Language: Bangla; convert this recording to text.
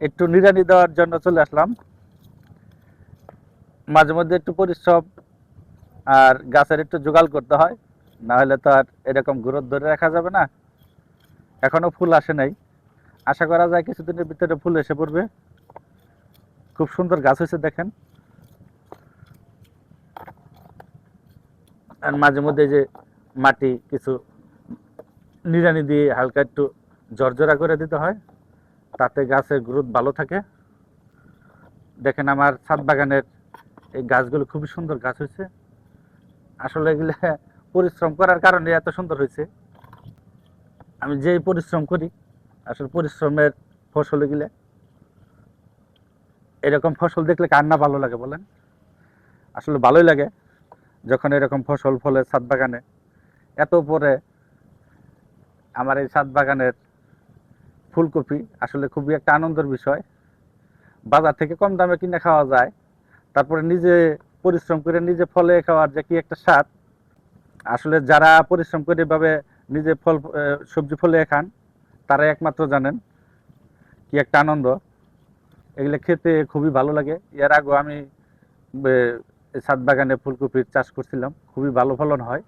একটু নিড়ানি দেওয়ার জন্য চলে আসলাম। মাঝে মধ্যে একটু পরিশ্রম আর গাছের একটু জোগাড় করতে হয়, না হলে তো আর এরকম গ্রোথ ধরে রাখা যাবে না। এখনো ফুল আসে নাই, আশা করা যায় কিছুদিনের ভিতরে ফুল এসে পড়বে। খুব সুন্দর গাছ হয়েছে দেখেন। আর মাঝে মধ্যে যে মাটি কিছু নিড়ানি দিয়ে হালকা একটু ঝরঝরা করে দিতে হয়, তাতে গাছের গ্রোথ ভালো থাকে। দেখেন আমার ছাদ বাগানের এই গাছগুলো খুবই সুন্দর গাছ হয়েছে। আসলে এগুলো পরিশ্রম করার কারণে এত সুন্দর হয়েছে। আমি যেই পরিশ্রম করি, আসলে পরিশ্রমের ফসল এগুলো। এরকম ফসল দেখলে কার না ভালো লাগে বলেন? আসলে ভালোই লাগে যখন এরকম ফসল ফলে ছাদ বাগানে। এত উপরে আমার এই ছাদ বাগানের ফুলকপি আসলে খুবই একটা আনন্দের বিষয়। বাজার থেকে কম দামে কিনে খাওয়া যায়, তারপরে নিজে পরিশ্রম করে নিজে ফলে খাওয়ার যে কি একটা স্বাদ। আসলে যারা পরিশ্রম করে এভাবে নিজে ফল সবজি ফলে খান, তারা একমাত্র জানেন কি একটা আনন্দ। এগুলো খেতে খুবই ভালো লাগে। এর আগেও আমি ছাদ বাগানে ফুলকপির চাষ করছিলাম, খুবই ভালো ফলন হয়।